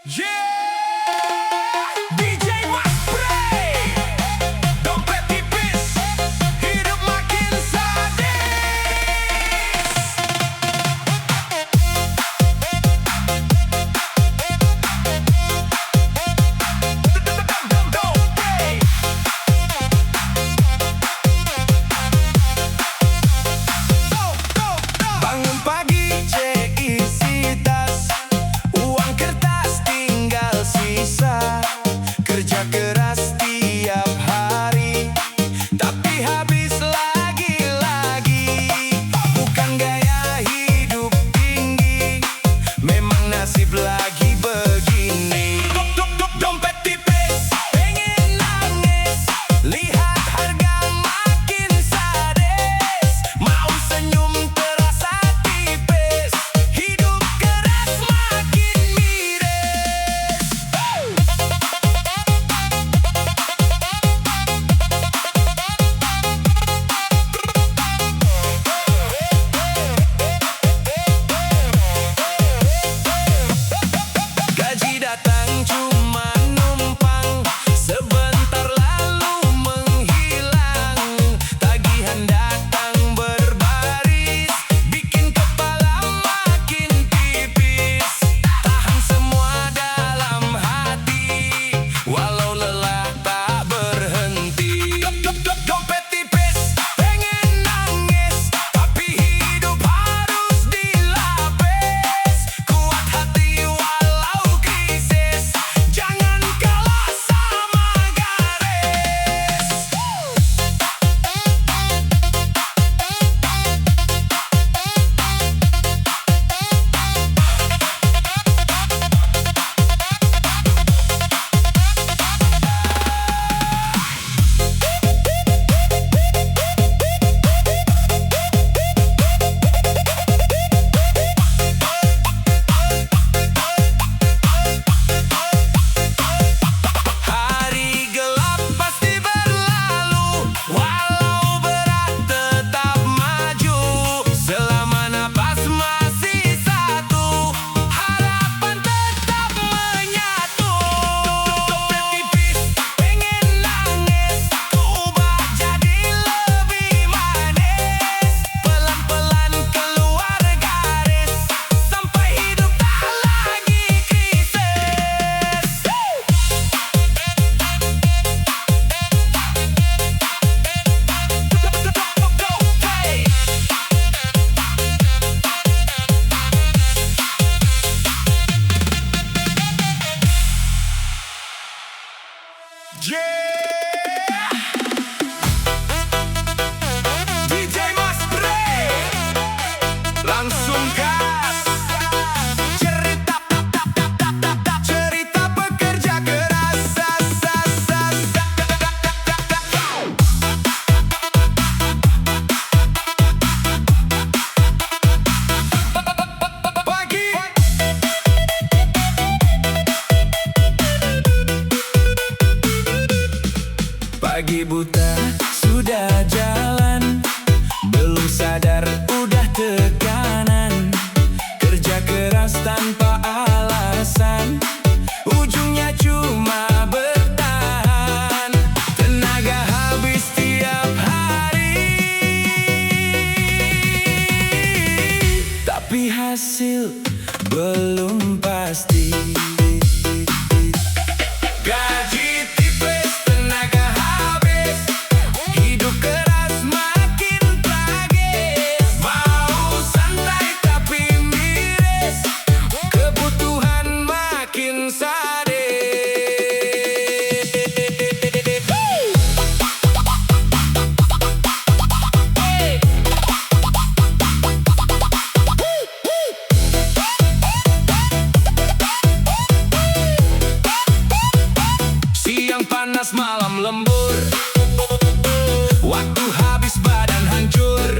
Yeah, DJ Mas Bray, dompet tipis, hidup makin sadis. Bangun pagi, cek isi tas, uang kertas tinggal sisa. Kerja keras tiap hari, tapi habis lagi-lagi. Bukan gaya hidup tinggi, memang nasib lagi begini. Dompet tipis, pengen nangis, lihat harga makin sadis. Mau senyum terasa tipis, hidup keras makin miris. Gaji datang cuma numpang, sebentar lalu menghilang. Tagihan datang berbaris, bikin kepala makin tipis. Tahan semua dalam hati, walau lelah tak berhenti. Dompet tipis, pengen nangis, tapi hidup harus dilapis. Kuat hati walau krisis, jangan kalah sama garis. Hari gelap pasti berlalu, walau berat tetap maju. Selama napas masih satu, harapan tetap menyatu. Dompet tipis, pengen nangis, ubah jadi lebih manis. Pelan-pelan keluar garis, sampai hidup tak lagi krisis. Yeah, DJ Mas Bray, langsung gas. Cerita pekerja keras. Pagi, pagi buta sudah jalan, belum sadar udah tekanan. Kerja keras tanpa alasan, ujungnya cuma bertahan. Tenaga habis tiap hari, tapi hasil belum pasti. Gaji tipis, tenaga habis, hidup keras makin tragis. Mau santai tapi miris, kebutuhan makin sadis. Siang panas malam lembur, waktu habis badan hancur.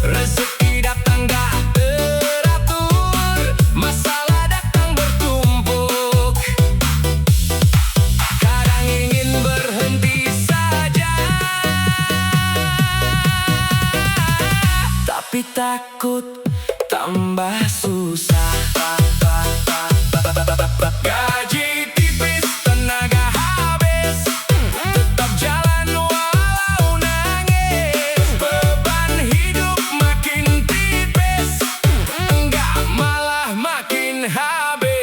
Rezeki datang gak teratur, masalah datang bertumpuk. Kadang ingin berhenti saja, tapi takut tambah susah. habis.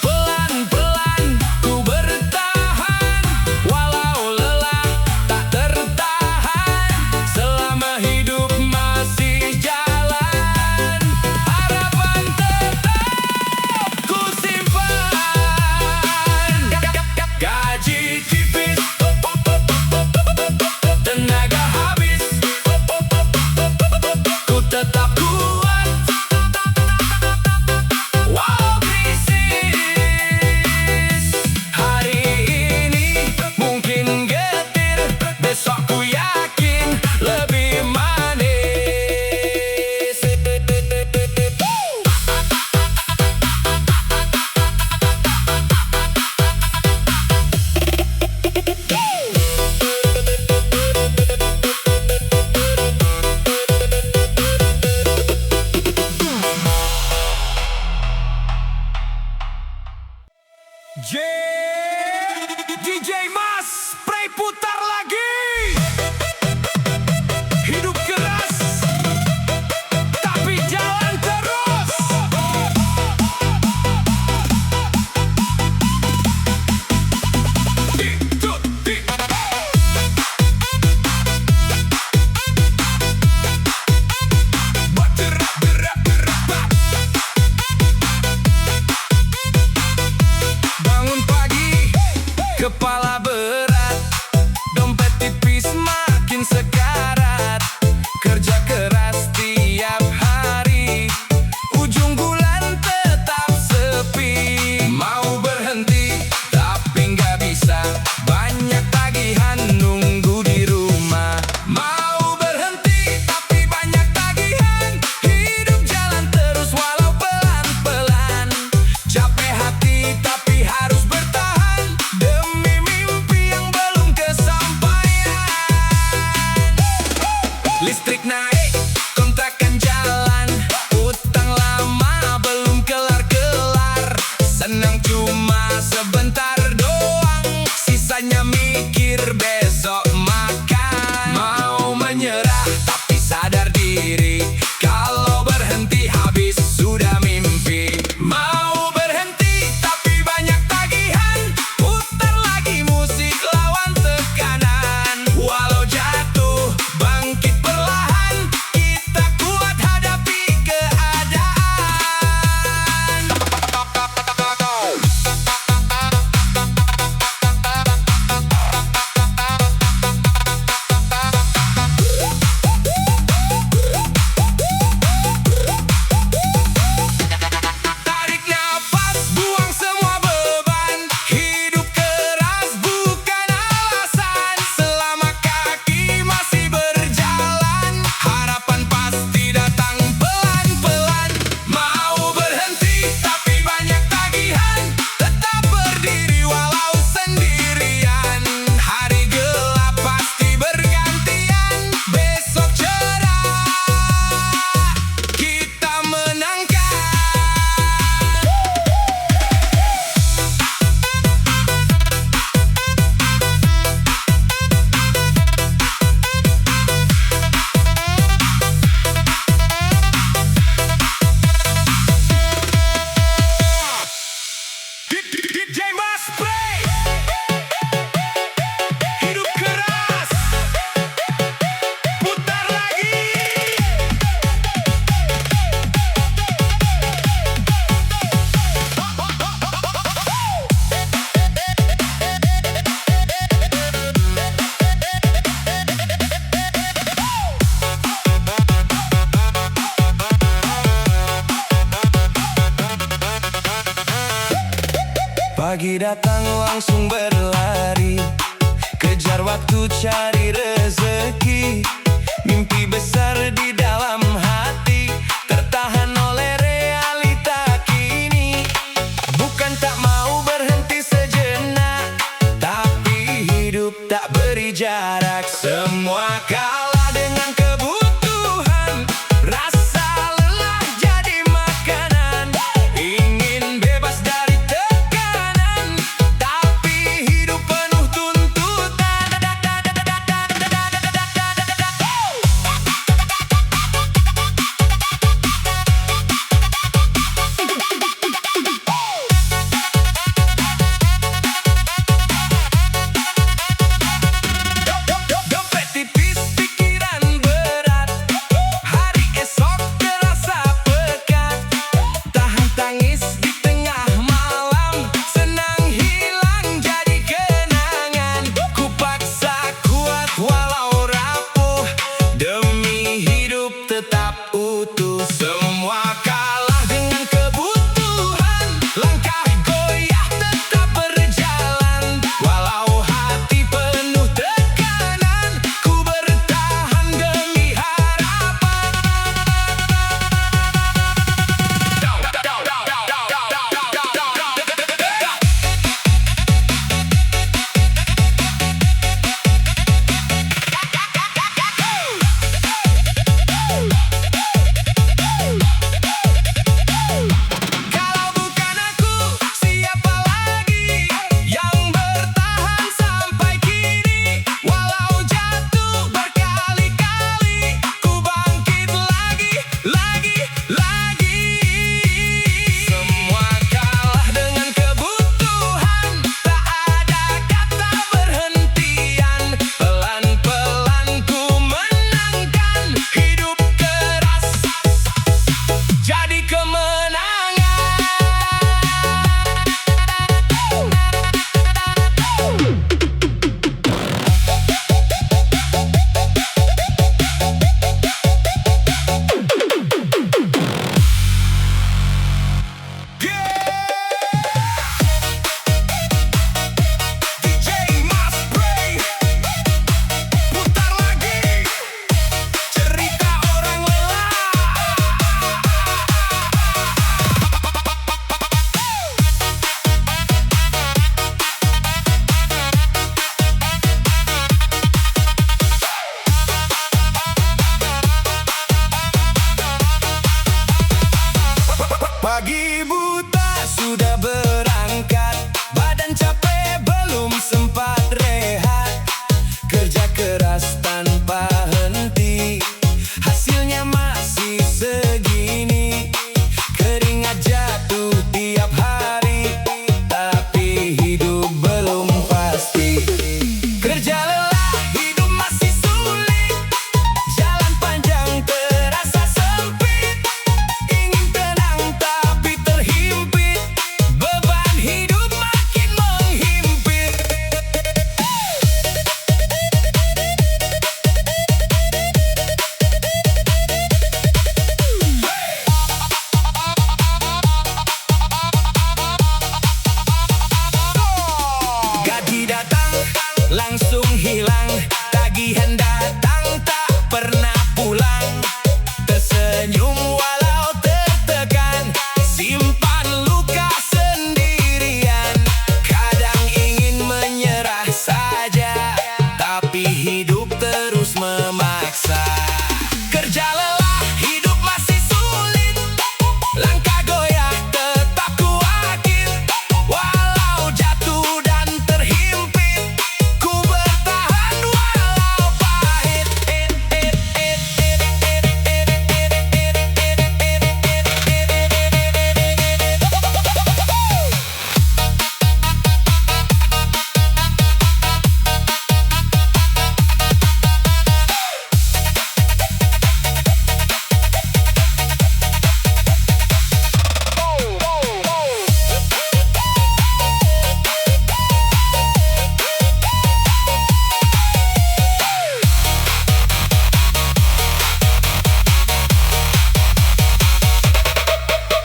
Pelan-pelan ku bertahan, walau lelah tak tertahan. Selama hidup masih jalan, harapan tetap ku simpan. Gaji tipis, tenaga habis, ku tetap kuat. Walau krisis hari ini mungkin getir, besok ku yakin lebih manis. DJ Mas, Spray putar lagi. Hidup keras, tapi jalan terus. Bangun pagi, kepala berat, dompet tipis makin sekarat. Kerja keras tiap hari, ujung bulan tetap sepi. Mau berhenti tapi nggak bisa, banyak tagihan nunggu di rumah. Mau berhenti tapi banyak tagihan, hidup jalan terus walau pelan-pelan. Capek hati tapi harus bertahan, demi mimpi yang belum kesampaian. Listrik naik, kontrakan jalan, utang lama belum kelar-kelar. Senang cuma sebentar doang, sisanya mikir besok makan. Mau menyerah tapi sadar diri, kalau berhenti habis sudah mimpi. Mau berhenti tapi banyak tagihan, putar lagi musik lawan tekanan. Walau jatuh bangkit perlahan, kita kuat hadapi keadaan. Tarik nafas, buang semua beban, hidup keras bukan alasan. Selama kaki masih berjalan, harapan pasti datang pelan-pelan. Mau berhenti tapi banyak tagihan, tetap berdiri walau sendirian. Hari gelap pasti bergantian, besok cerah kita menangkan. DJ Mas Spray, hidup keras, putar lagi. Pagi datang langsung berlari, kejar waktu cari rezeki. Mimpi besar di dalam hati, tertahan oleh realita kini. Bukan tak mau berhenti sejenak, tapi hidup tak beri jarak. Semua kalah dengan kebutuhan, rasa lelah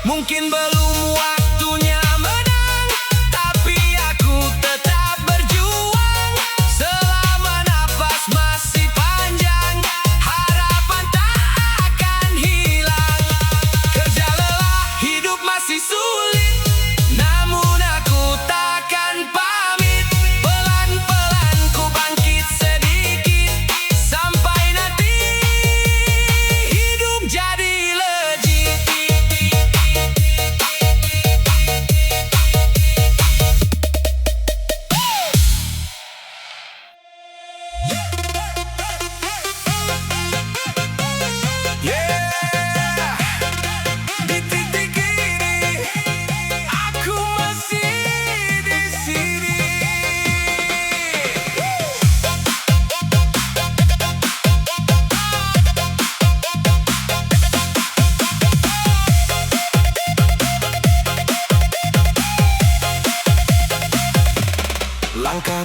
Mungkin belum waktunya menang, tapi aku tetap berjuang. Selama nafas masih panjang, harapan tak akan hilang. Kerja lelah, hidup masih sulit, namun aku takkan pamit. Pelan-pelan ku bangkit sedikit, sampai nanti hidup jadi legit. Yeah, di titik ini aku masih di sini. Langkah